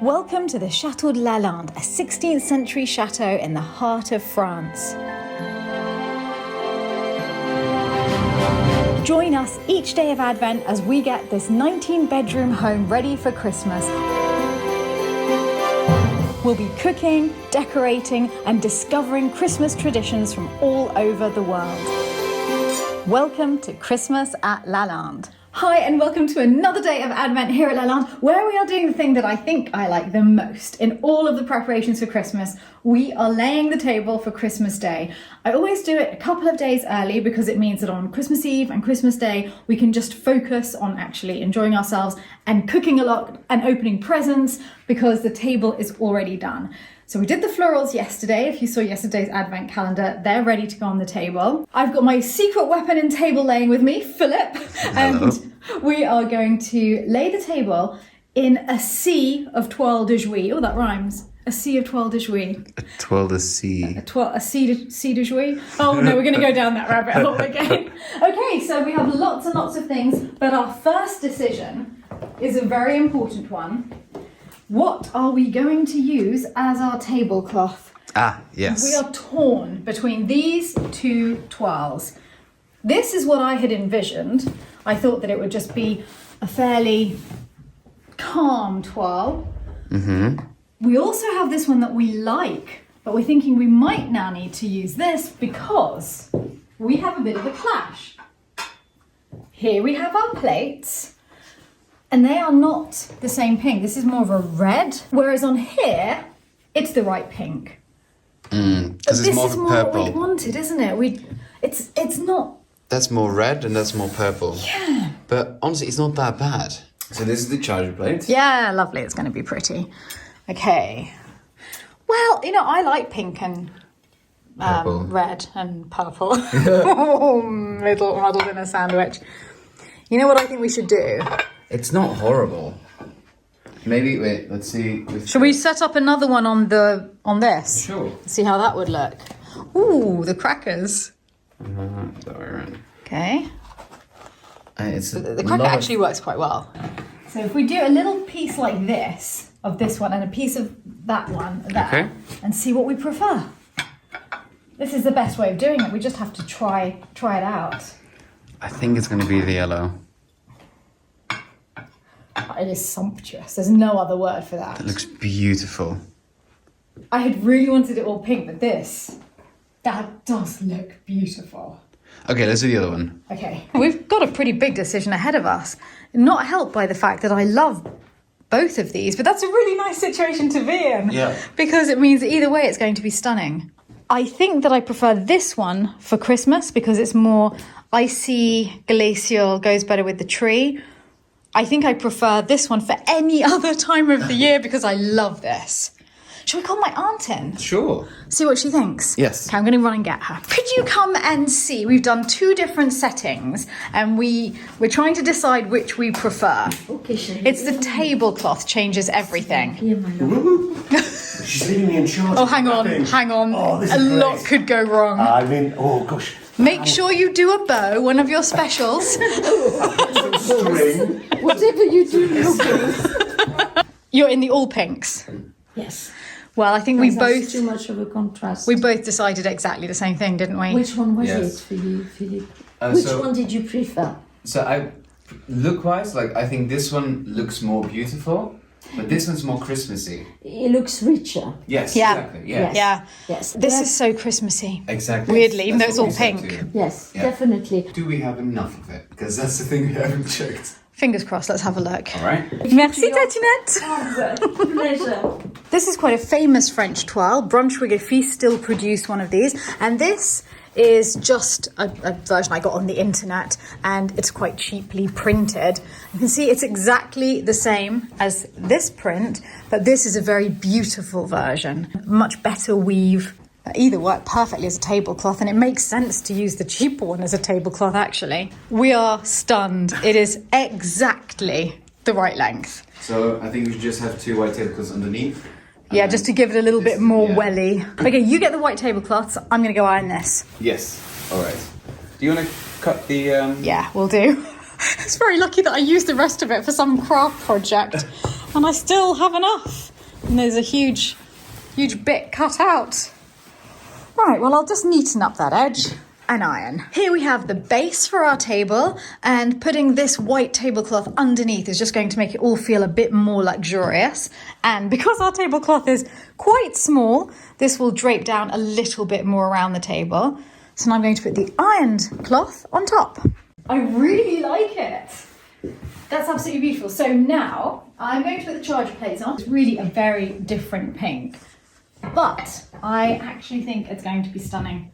Welcome to the Château de Lalande, a 16th century chateau in the heart of France. Join us each day of Advent as we get this 19-bedroom home ready for Christmas. We'll be cooking, decorating, and discovering Christmas traditions from all over the world. Welcome to Christmas at Lalande. Hi, and welcome to another day of Advent here at Lalande, where we are doing the thing that I think I like the most in all of the preparations for Christmas. We are laying the table for Christmas Day. I always do it a couple of days early because it means that on Christmas Eve and Christmas Day, we can just focus on actually enjoying ourselves and cooking a lot and opening presents because the table is already done. So we did the florals yesterday. If you saw yesterday's advent calendar, they're ready to go on the table. I've got my secret weapon in table laying with me, Philip. Hello. And we are going to lay the table in a sea of toile de jouy. Oh, that rhymes. A sea of toile de jouy. A toile de sea. A sea de jouy? Oh no, we're going to go down that rabbit hole again. Okay, so we have lots and lots of things, but our first decision is a very important one. What are we going to use as our tablecloth? Ah, yes. We are torn between these two toiles. This is what I had envisioned. I thought that it would just be a fairly calm toile. Mm-hmm. We also have this one that we like, but we're thinking we might now need to use this because we have a bit of a clash. Here we have our plates. And they are not the same pink. This is more of a red, whereas on here, it's the right pink. Because it's more This is more purple. what we wanted, isn't it? It's not. That's more red and that's more purple. Yeah. But honestly, it's not that bad. So this is the charger plate. Yeah, lovely. It's going to be pretty. Okay. Well, I like pink and Purple. red and purple. Muddled in a sandwich. You know what I think we should do? It's not horrible. Maybe, wait, let's see. Should we set up another one on this? Sure. See how that would look. Ooh, the crackers. That way around. Okay. It's The cracker actually works quite well. So if we do a little piece like this, of this one, and a piece of that one, there, and see what we prefer. This is the best way of doing it. We just have to try it out. I think it's going to be the yellow. It is sumptuous. There's no other word for that. It looks beautiful. I had really wanted it all pink, but that does look beautiful. Okay, let's do the other one. Okay. We've got a pretty big decision ahead of us. Not helped by the fact that I love both of these, but that's a really nice situation to be in. Yeah. Because it means that either way it's going to be stunning. I think that I prefer this one for Christmas because it's more icy, glacial, goes better with the tree. I think I prefer this one for any other time of the year because I love this. Shall we call my aunt in? Sure. See what she thinks? Yes. Okay, I'm going to run and get her. Could you come and see? We've done two different settings and we're trying to decide which we prefer. Okay, It's the tablecloth changes everything. She's leaving me in charge. Oh, hang on. Oh, this a is lot great. could go wrong. Oh gosh. Make sure you do a bow, one of your specials. String. Whatever you do, Lucas. You're in the all pinks. Yes. Well, I think That's too much of a contrast. we both decided exactly the same thing, didn't we? Which one was Yes. it, Philippe? Which Which one did you prefer? So look-wise, I think this one looks more beautiful, but this one's more Christmassy. It looks richer. Yes, Yeah. exactly. Yeah. Yeah. Yes. This is so Christmassy. Exactly. Weirdly, even though That's it's all what we said pink. too. Yes, Yeah. definitely. Do we have enough of it? Because that's the thing we haven't checked. Fingers crossed, let's have a look. All right. Merci, Tatinette. Pleasure. This is quite a famous French toile. Brunswick Fils still produce one of these. And this is just a version I got on the internet and it's quite cheaply printed. You can see it's exactly the same as this print, but this is a very beautiful version. Much better weave. Either work perfectly as a tablecloth, and it makes sense to use the cheaper one as a tablecloth, actually. We are stunned. It is exactly the right length. So I think we should just have two white tablecloths underneath. Yeah, just to give it a little bit more yeah. welly. Okay, you get the white tablecloths. I'm going to go iron this. Yes. All right. Do you want to cut the? Yeah, we'll do. It's very lucky that I used the rest of it for some craft project. and I still have enough. And there's a huge bit cut out. Right, well, I'll just neaten up that edge and iron. Here we have the base for our table, and putting this white tablecloth underneath is just going to make it all feel a bit more luxurious. And because our tablecloth is quite small, this will drape down a little bit more around the table. So now I'm going to put the ironed cloth on top. I really like it. That's absolutely beautiful. So now I'm going to put the charger plates on. It's really a very different pink, but I actually think it's going to be stunning.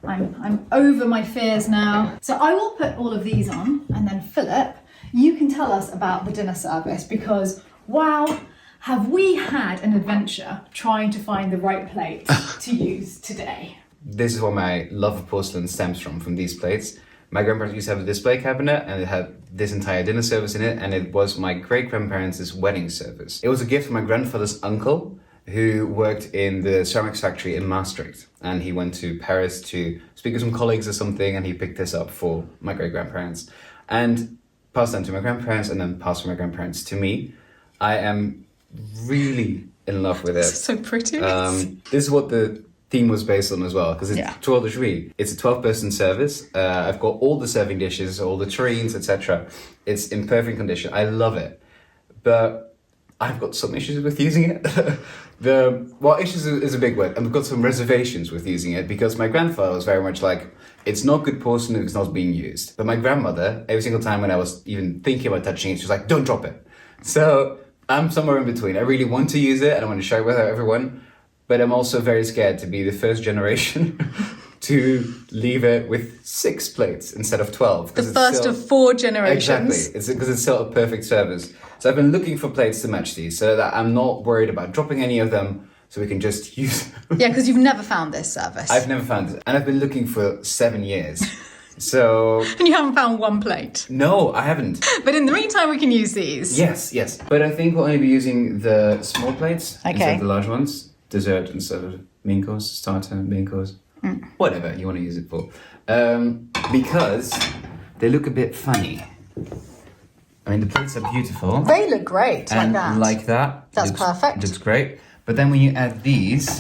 I'm over my fears now. So I will put all of these on, and then Philip, you can tell us about the dinner service, because wow, have we had an adventure trying to find the right plate to use today. This is where my love of porcelain stems from these plates. My grandparents used to have a display cabinet, and it had this entire dinner service in it, and it was my great-grandparents' wedding service. It was a gift from my grandfather's uncle, who worked in the ceramics factory in Maastricht, and he went to Paris to speak with some colleagues or something, and he picked this up for my great-grandparents and passed them to my grandparents, and then passed from my grandparents to me. I am really in love with it. This is so pretty. This is what the theme was based on as well, because it's Tour de Jury. It's a 12-person service. I've got all the serving dishes, all the tureens, etc. It's in perfect condition. I love it, but I've got some issues with using it. Issues is a big word. I've got some reservations with using it, because my grandfather was very much like, it's not good porcelain if it's not being used. But my grandmother, every single time when I was even thinking about touching it, she was like, don't drop it. So I'm somewhere in between. I really want to use it and I want to share it with everyone, but I'm also very scared to be the first generation to leave it with 6 plates instead of 12. The first of 4 generations. Exactly, it's because it's still a perfect service. So I've been looking for plates to match these, so that I'm not worried about dropping any of them, so we can just use them. Yeah, because you've never found this service. I've never found it, and I've been looking for 7 years. So... And you haven't found one plate. No, I haven't. But in the meantime, we can use these. Yes. But I think we'll only be using the small plates instead of the large ones. Dessert instead of main course, starter, main course. Whatever you want to use it for. Because they look a bit funny. I mean, the plates are beautiful. They look great, and like that. Like that. That's perfect. Looks great. But then when you add these...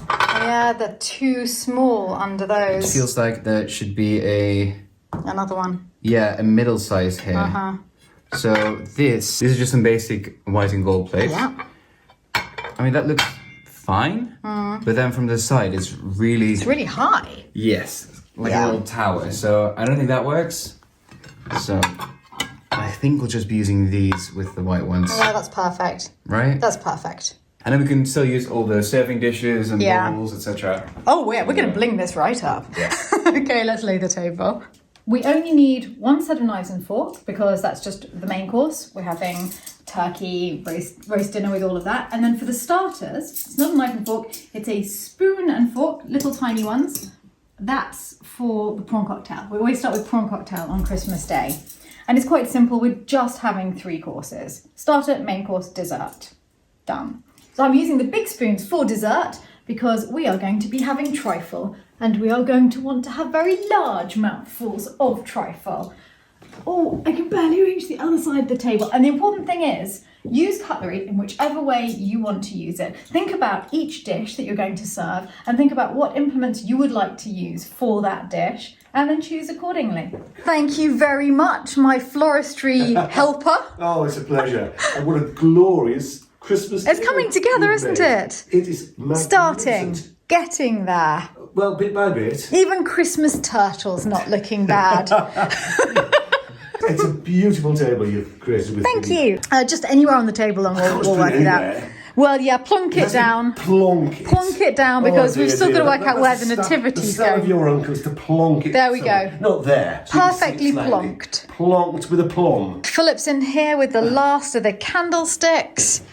Yeah, they're too small under those. It feels like there should be another one. Yeah, a middle size here. Uh-huh. So this is just some basic white and gold plates. Yeah. I mean, that looks fine, but then from the side, it's really high. Yes, like a little tower. So I don't think that works. So I think we'll just be using these with the white ones. Yeah, that's perfect. Right? That's perfect. And then we can still use all the serving dishes and bowls, etc. Oh, yeah, we're going to bling this right up. Yeah. Okay, let's lay the table. We only need 1 set of knives and forks, because that's just the main course. We're having turkey, roast dinner with all of that. And then for the starters, it's not a knife and fork, it's a spoon and fork, little tiny ones. That's for the prawn cocktail. We always start with prawn cocktail on Christmas Day. And it's quite simple, we're just having 3 courses. Starter, main course, dessert. Done. So I'm using the big spoons for dessert, because we are going to be having trifle, and we are going to want to have very large mouthfuls of trifle. Oh, I can barely reach the other side of the table. And the important thing is, use cutlery in whichever way you want to use it. Think about each dish that you're going to serve, and think about what implements you would like to use for that dish, and then choose accordingly. Thank you very much, my floristry helper. Oh, it's a pleasure. And what a glorious Christmas It's coming together, isn't it? It is magnificent. Starting, getting there. Well, bit by bit. Even Christmas turtles not looking bad. It's a beautiful table you've created with Thank me. you. Just anywhere on the table and we'll work it out. Well, yeah, plonk it down. Plonk it. Plonk it down, because we've still got to work out where the nativity's The style of going. your uncle is to plonk it. There we go. Not there. So you can see it Perfectly slightly. plonked. Plonked with a plum. Philip's in here with the last of the candlesticks.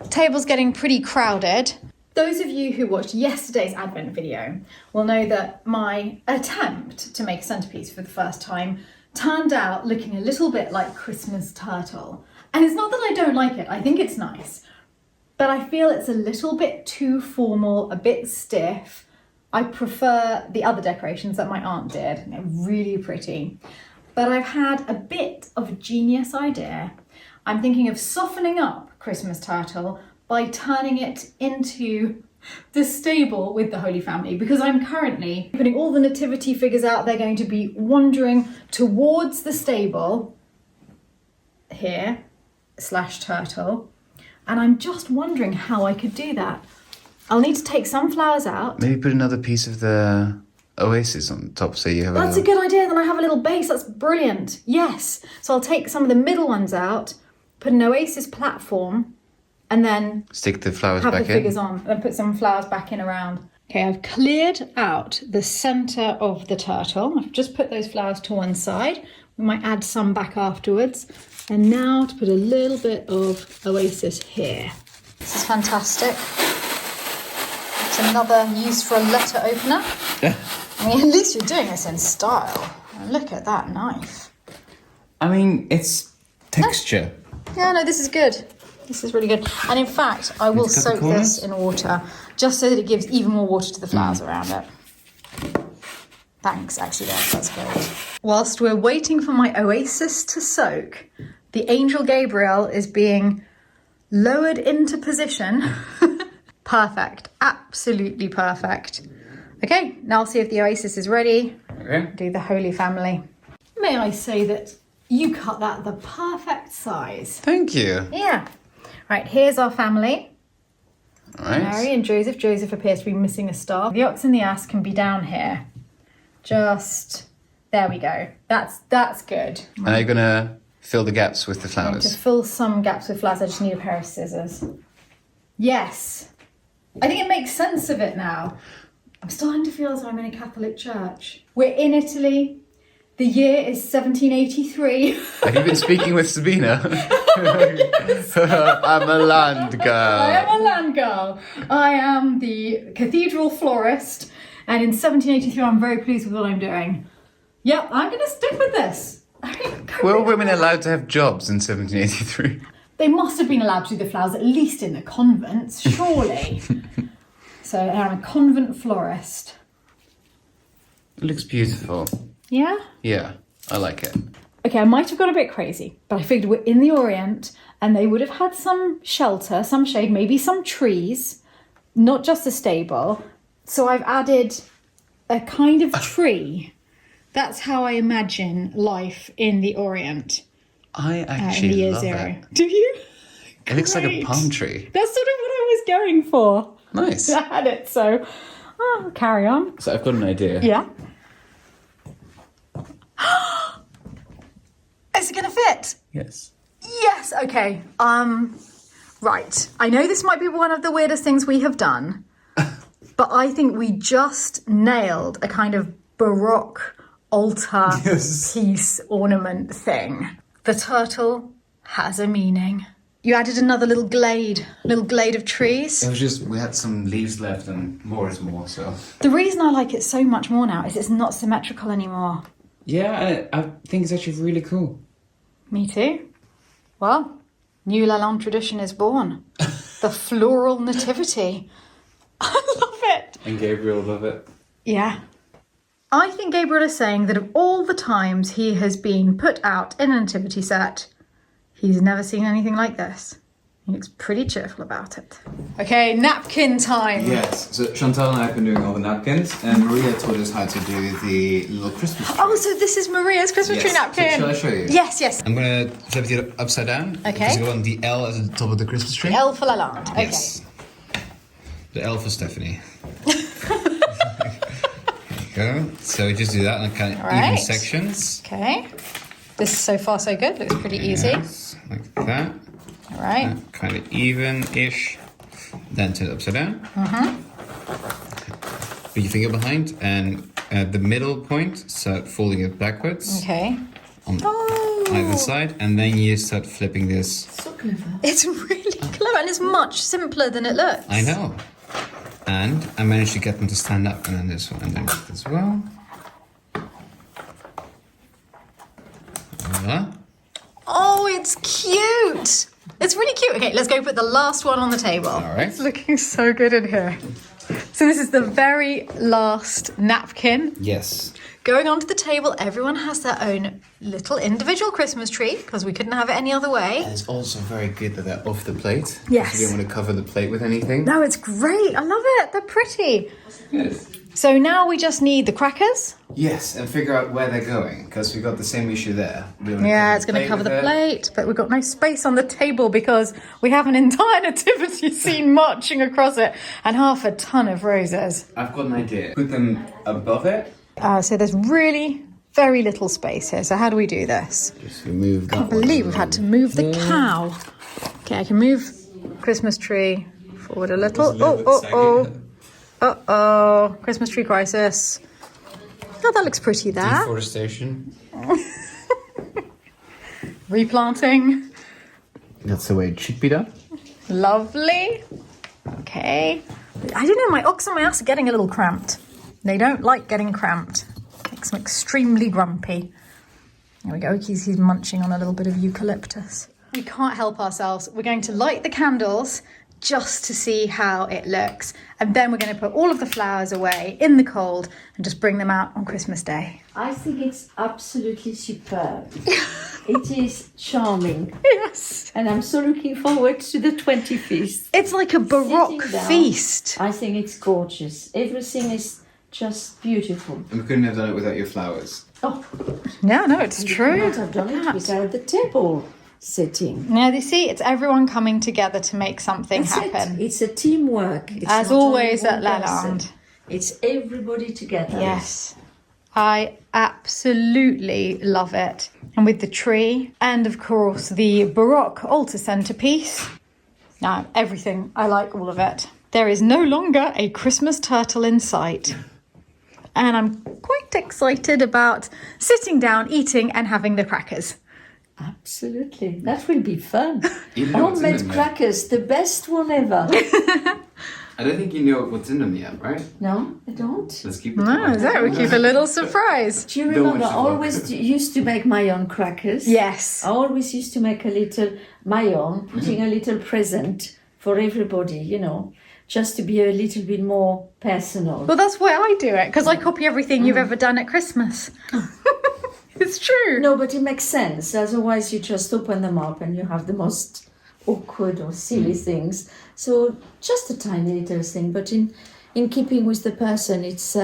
Table's getting pretty crowded. Those of you who watched yesterday's Advent video will know that my attempt to make a centrepiece for the first time turned out looking a little bit like Christmas turtle. And it's not that I don't like it, I think it's nice, but I feel it's a little bit too formal, a bit stiff. I prefer the other decorations that my aunt did. They're really pretty. but I've had a bit of a genius idea. I'm thinking of softening up Christmas turtle by turning it into the stable with the Holy Family, because I'm currently putting all the nativity figures out. They're going to be wandering towards the stable here / turtle, and I'm just wondering how I could do that. I'll need to take some flowers out. Maybe put another piece of the oasis on top so you have That's a good idea. Then I have a little base. That's brilliant. Yes. So I'll take some of the middle ones out, put an oasis platform, and then stick the flowers have back the figures on and put some flowers back in around. Okay, I've cleared out the centre of the turtle. I've just put those flowers to one side. We might add some back afterwards. And now to put a little bit of oasis here. This is fantastic. It's another use for a letter opener. I mean, at least you're doing this in style. Look at that knife. I mean, it's texture. Yeah, no, this is good. This is really good. And in fact, I will soak this in water just so that it gives even more water to the flowers around it. Thanks, actually, that's great. Whilst we're waiting for my oasis to soak, the angel Gabriel is being lowered into position. Perfect, absolutely perfect. Okay, now I'll see if the oasis is ready. Okay. Do the Holy Family. May I say that you cut that the perfect size. Thank you. Yeah. Right, here's our family. All right. Mary and Joseph. Joseph appears to be missing a star. The ox and the ass can be down here. Just, there we go. That's good. And are you going to fill the gaps with the To flowers? fill some gaps with flowers, I just need a pair of scissors. Yes. I think it makes sense of it now. I'm starting to feel as though I'm in a Catholic church. We're in Italy. The year is 1783. Have you been speaking with Sabina? I'm a land girl. I am a land girl. I am the cathedral florist. And in 1783, I'm very pleased with what I'm doing. Yep, I'm going to stick with this. Were women allowed to have jobs in 1783? They must have been allowed to do the flowers, at least in the convents, surely. So I'm a convent florist. It looks beautiful. Yeah? Yeah, I like it. Okay, I might have gone a bit crazy, but I figured we're in the Orient and they would have had some shelter, some shade, maybe some trees, not just a stable. So I've added a kind of tree. That's how I imagine life in the Orient. I In actually the year love zero. it. Do you? It looks like a Great. palm tree. That's sort of what I was going for. Nice. I had it, so I'll carry on. So I've got an idea. Yeah. Is it going to fit? Yes. Yes, okay. Right. I know this might be one of the weirdest things we have done, but I think we just nailed a kind of Baroque altar piece ornament thing. The turtle has a meaning. You added another little glade of trees. It was just, we had some leaves left and more is more, so. The reason I like it so much more now is it's not symmetrical anymore. Yeah, I think it's actually really cool. Me too. Well, new Lalande tradition is born. The floral nativity. I love it. And Gabriel love it. Yeah. I think Gabriel is saying that of all the times he has been put out in a nativity set, he's never seen anything like this. He looks pretty cheerful about it. Okay, napkin time. Yes, so Chantal and I have been doing all the napkins, and Maria taught us how to do the little Christmas tree. Oh, so this is Maria's Christmas tree napkin. So shall I show you? Yes, yes. I'm going to flip it upside down. Okay. Because you want the L at the top of the Christmas tree. L for Lalande. Okay. Yes. The L for Stephanie. There you go. So we just do that in kind of even Right. sections. Okay. This is so far so good. Looks pretty easy. Yes, like that. All right. Kind of even-ish. Then turn it upside down. Put your finger behind and the middle point, start folding it backwards Okay. on either side, and then you start flipping this. So clever. It's really clever and it's much simpler than it looks. I know. And I managed to get them to stand up, and then this one, and then this as well. Voila. Oh, it's cute. It's really cute. Okay, let's go put the last one on the table. All right. It's looking so good in here. So this is the very last napkin. Yes. Going onto the table, everyone has their own little individual Christmas tree because we couldn't have it any other way. And it's also very good that they're off the plate. Yes. You don't want to cover the plate with anything. No, it's great. I love it. They're pretty. Yes. So now we just need the crackers. Yes, and figure out where they're going because we've got the same issue there. Yeah, it's going to cover the plate, but we've got no space on the table because we have an entire nativity scene marching across it and half a ton of roses. I've got an idea. Put them above it. So there's really very little space here. So how do we do this? Just remove that. I can't believe we've had to move the cow. Okay, I can move Christmas tree forward a little. Uh-oh. Christmas tree crisis. Oh, that looks pretty there. Deforestation. Replanting. That's the way it should be done. Lovely. Okay. I don't know, my ox and my ass are getting a little cramped. They don't like getting cramped. Makes them extremely grumpy. There we go. He's munching on a little bit of eucalyptus. We can't help ourselves. We're going to light the candles just to see how it looks. And then we're going to put all of the flowers away in the cold and just bring them out on Christmas Day. I think it's absolutely superb. It is charming. Yes. And I'm so looking forward to the 25th. It's like a Baroque Sitting down, feast. I think it's gorgeous. Everything is just beautiful. And we couldn't have done it without your flowers. Oh, Yeah, no, it's you true. could not have done it without the table setting. Now, you see, it's everyone coming together to make something That's happen. It's a teamwork. It's As not only always at one person. Lalande. It's everybody together. Yes. I absolutely love it. And with the tree and, of course, the Baroque altar centerpiece. Now, everything. I like all of it. There is no longer a Christmas turtle in sight. And I'm quite excited about sitting down, eating and having the crackers. Absolutely. That will be fun. You know what's in Homemade them, crackers, the best one ever. I don't think you know what's in them yet, right? No, I don't. Let's keep it. No, is that? We keep a little surprise. Do you Don't remember wish I to walk. always used to make my own crackers? Yes. I always used to make a little my own, putting a little present for everybody, you know, just to be a little bit more personal. Well, that's why I do it, because I copy everything you've ever done at Christmas. It's true. No, but it makes sense. Otherwise, you just open them up and you have the most awkward or silly things. So just a tiny little thing, but in keeping with the person, it's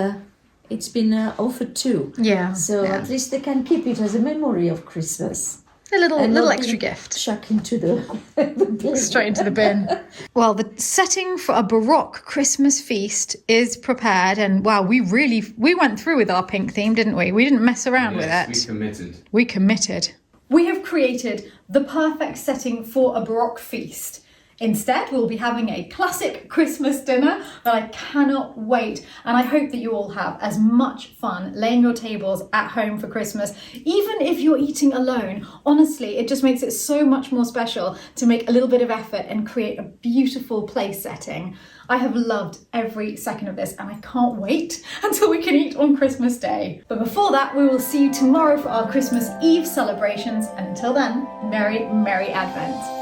been offered too. Yeah. So yeah. at least they can keep it as a memory of Christmas. A little And not extra be gift. Chuck into the bin. Straight into the bin. Well, the setting for a Baroque Christmas feast is prepared, and wow, we went through with our pink theme, didn't we? We didn't mess around with it. We committed. We committed. We have created the perfect setting for a Baroque feast. Instead, we'll be having a classic Christmas dinner that I cannot wait. And I hope that you all have as much fun laying your tables at home for Christmas. Even if you're eating alone, honestly, it just makes it so much more special to make a little bit of effort and create a beautiful place setting. I have loved every second of this and I can't wait until we can eat on Christmas Day. But before that, we will see you tomorrow for our Christmas Eve celebrations. And until then, Merry, Merry Advent.